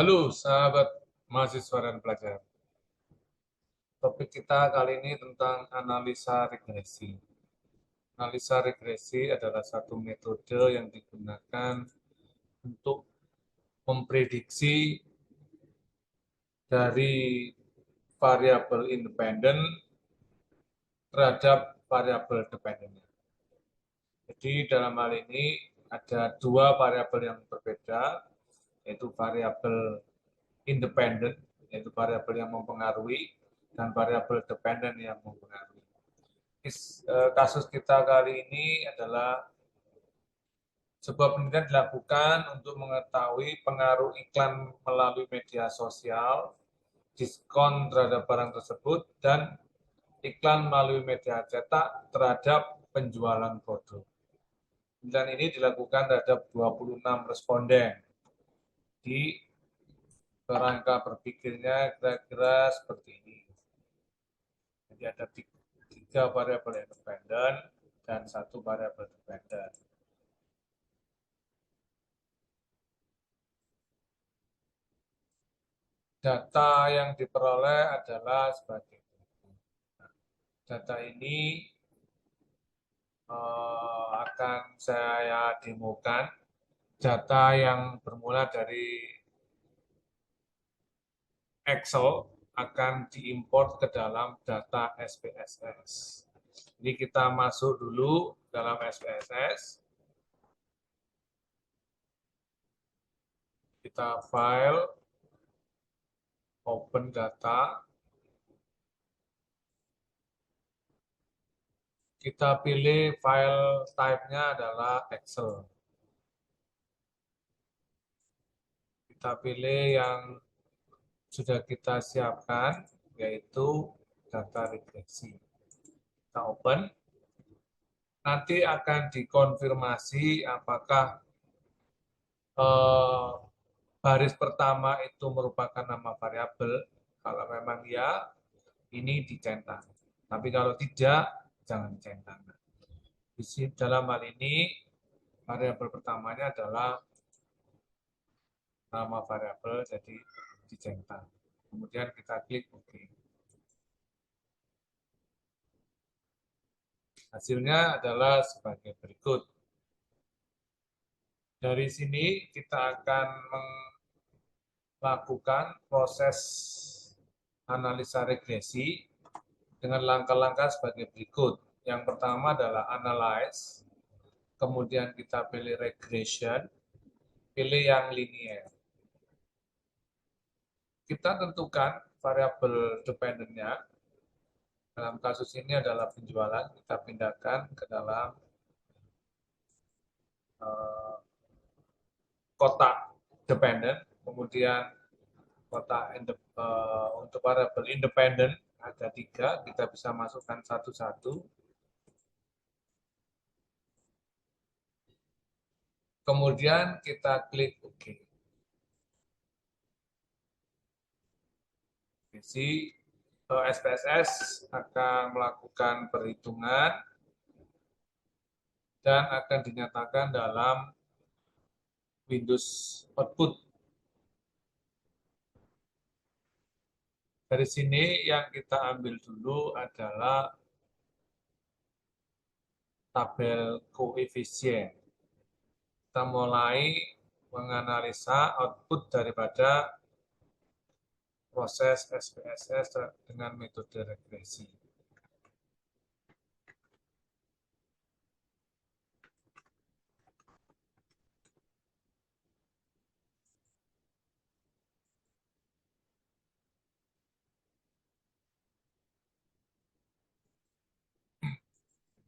Halo sahabat mahasiswa dan pelajar. Topik kita kali ini tentang analisa regresi. Analisa regresi adalah satu metode yang digunakan untuk memprediksi dari variabel independen terhadap variabel dependen. Jadi dalam hal ini ada dua variabel yang berbeda, yaitu variabel independen, yaitu variabel yang mempengaruhi, dan variabel dependen yang mempengaruhi. Kasus kita kali ini adalah sebuah penelitian dilakukan untuk mengetahui pengaruh iklan melalui media sosial, diskon terhadap barang tersebut, dan iklan melalui media cetak terhadap penjualan produk. Penelitian ini dilakukan terhadap 26 responden. Di kerangka berpikirnya kira-kira seperti ini. Jadi ada tiga variabel independen dan satu variabel dependen. Data yang diperoleh adalah sebagai berikut. Data ini akan saya demokan. Data yang bermula dari Excel akan diimport ke dalam data SPSS. Jadi kita masuk dulu dalam SPSS. Kita file, open data. Kita pilih file type-nya adalah Excel. Kita pilih yang sudah kita siapkan, yaitu data regresi. Kita open, nanti akan dikonfirmasi apakah eh, baris pertama itu merupakan nama variabel. Kalau memang ya, ini dicentang. Tapi kalau tidak, jangan dicentang. Di dalam hal ini, variabel pertamanya adalah nama variabel, jadi dicentang. Kemudian kita klik OK. Hasilnya adalah sebagai berikut. Dari sini kita akan melakukan proses analisa regresi dengan langkah-langkah sebagai berikut. Yang pertama adalah analyze, kemudian kita pilih regression, pilih yang linear. Kita tentukan variabel dependennya. Dalam kasus ini adalah penjualan, kita pindahkan ke dalam kotak dependent, kemudian kotak untuk variabel independen ada 3, kita bisa masukkan satu-satu. Kemudian kita klik OK. Jadi SPSS akan melakukan perhitungan dan akan dinyatakan dalam Windows output. Dari sini yang kita ambil dulu adalah tabel koefisien. Kita mulai menganalisa output daripada proses SPSS dengan metode regresi.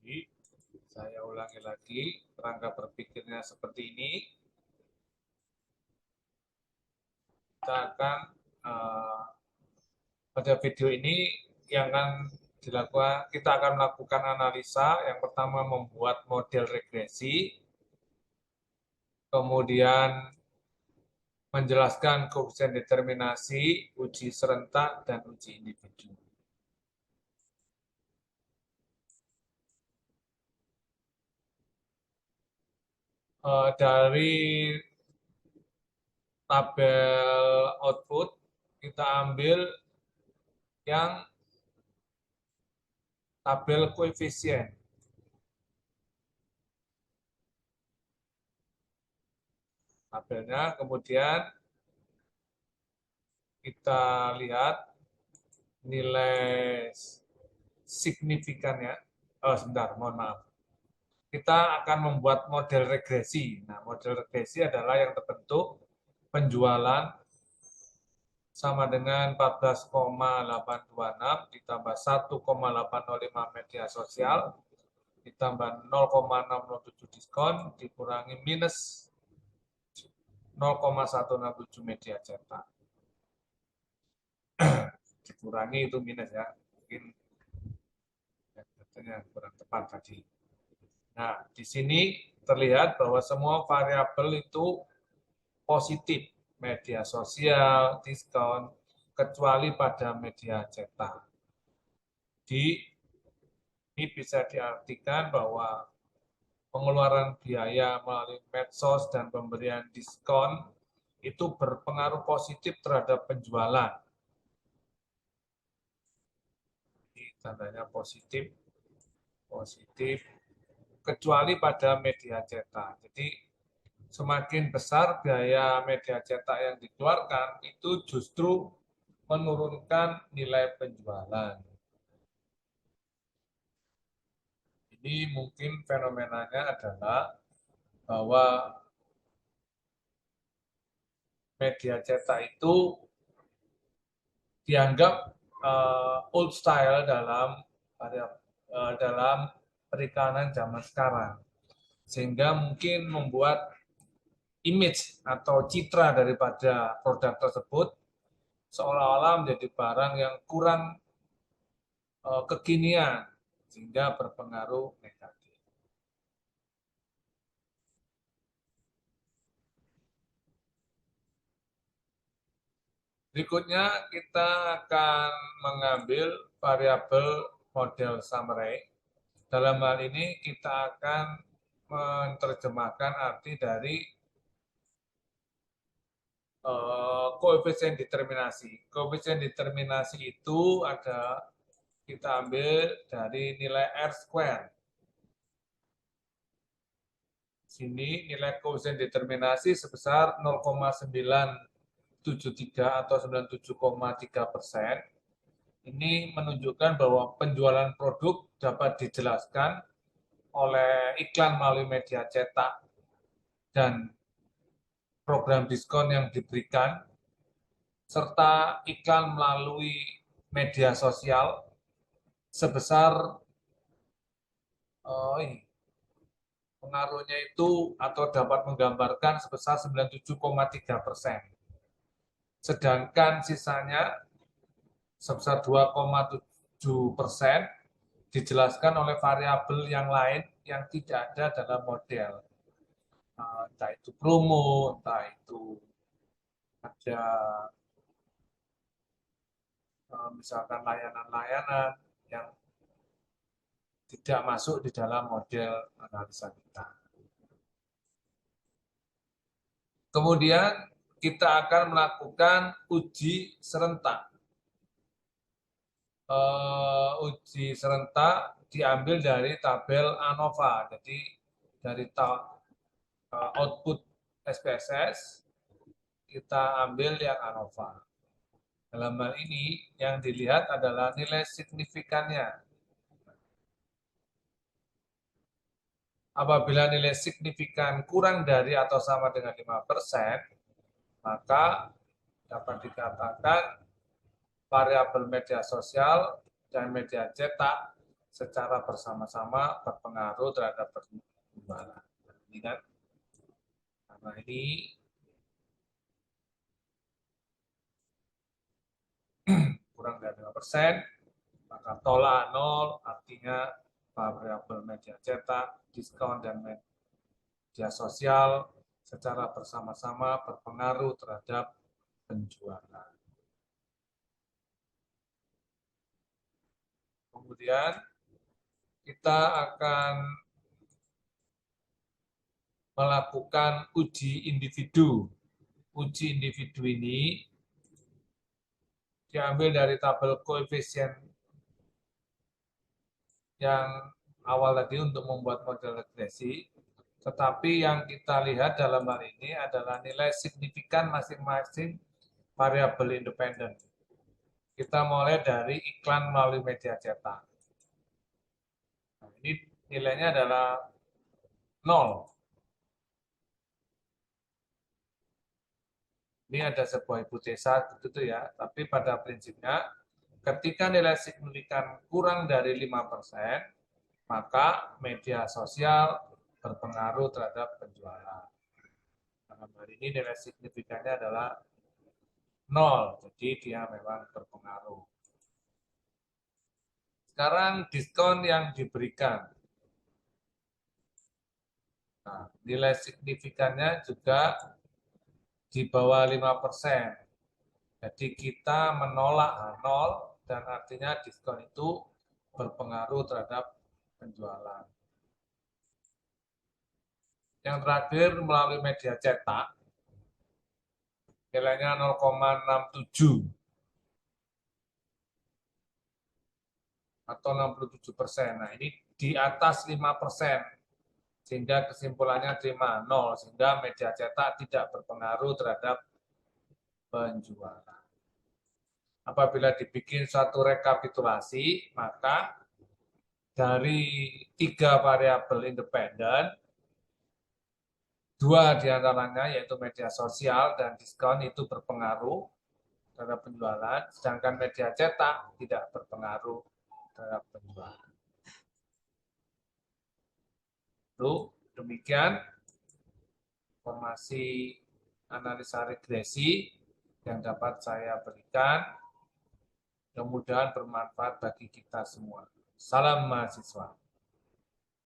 Jadi, saya ulangi lagi, kerangka berpikirnya seperti ini. Kita akan pada video ini yang akan dilakukan, kita akan melakukan analisa. Yang pertama membuat model regresi, kemudian menjelaskan koefisien determinasi, uji serentak, dan uji individu. Dari tabel output, kita ambil yang tabel koefisien. Tabelnya, kemudian kita lihat nilai signifikannya. Oh, sebentar, mohon maaf. Kita akan membuat model regresi. Nah, model regresi adalah yang terbentuk penjualan sama dengan 14,826 ditambah 1,805 media sosial ditambah 0,607 diskon dikurangi minus 0,167 media cetak. Dikurangi itu minus ya. Mungkin katanya kurang tepat tadi. Nah, di sini terlihat bahwa semua variabel itu positif. Media sosial, diskon, kecuali pada media cetak. Ini bisa diartikan bahwa pengeluaran biaya melalui medsos dan pemberian diskon itu berpengaruh positif terhadap penjualan. Ini tandanya positif, positif, kecuali pada media cetak. Jadi semakin besar biaya media cetak yang dikeluarkan, itu justru menurunkan nilai penjualan. Ini mungkin fenomenanya adalah bahwa media cetak itu dianggap old style dalam perikanan zaman sekarang, sehingga mungkin membuat image atau citra daripada produk tersebut seolah-olah menjadi barang yang kurang kekinian, sehingga berpengaruh negatif. Berikutnya kita akan mengambil variabel model summary. Dalam hal ini kita akan menerjemahkan arti dari koefisien determinasi. Koefisien determinasi itu ada kita ambil dari nilai R square. Sini nilai koefisien determinasi sebesar 0,973 atau 97,3%. Ini menunjukkan bahwa penjualan produk dapat dijelaskan oleh iklan melalui media cetak dan program diskon yang diberikan, serta iklan melalui media sosial sebesar pengaruhnya itu atau dapat menggambarkan sebesar 97,3%. Sedangkan sisanya sebesar 2,7% dijelaskan oleh variabel yang lain yang tidak ada dalam model. Entah itu promo, entah itu ada misalkan layanan-layanan yang tidak masuk di dalam model analisa kita. Kemudian kita akan melakukan uji serentak. Uji serentak diambil dari tabel ANOVA. Jadi dari output SPSS kita ambil yang ANOVA. Dalam hal ini yang dilihat adalah nilai signifikannya. Apabila nilai signifikan kurang dari atau sama dengan 5%, maka dapat dikatakan variabel media sosial dan media cetak secara bersama-sama berpengaruh terhadap pertumbuhan. Ini kan, karena ini kurang dari 5%, maka tolak 0, artinya variabel media cetak, diskon, dan media sosial secara bersama-sama berpengaruh terhadap penjualan. Kemudian kita akan melakukan uji individu. uji individu ini diambil dari tabel koefisien yang awal tadi untuk membuat model regresi, tetapi yang kita lihat dalam hal ini adalah nilai signifikan masing-masing variabel independen. Kita mulai dari iklan melalui media cetak. Nah, ini nilainya adalah 0. Ini ada sebuah hipotesa begitu ya, tapi pada prinsipnya ketika nilai signifikan kurang dari 5%, maka media sosial berpengaruh terhadap penjualan. Dalam hal ini nilai signifikannya adalah 0, jadi dia memang berpengaruh. Sekarang diskon yang diberikan. Nah, nilai signifikannya juga di bawah 5%. Jadi kita menolak H0 dan artinya diskon itu berpengaruh terhadap penjualan. Yang terakhir melalui media cetak, nilainya 0,67 atau 67%. Nah, ini di atas 5%, sehingga kesimpulannya terima 0, sehingga media cetak tidak berpengaruh terhadap penjualan. Apabila dibikin suatu rekapitulasi, maka dari 3 variabel independen, 2 diantaranya yaitu media sosial dan diskon itu berpengaruh terhadap penjualan, sedangkan media cetak tidak berpengaruh terhadap penjualan. Itu demikian informasi analisa regresi yang dapat saya berikan. Mudah-mudahan bermanfaat bagi kita semua. Salam mahasiswa.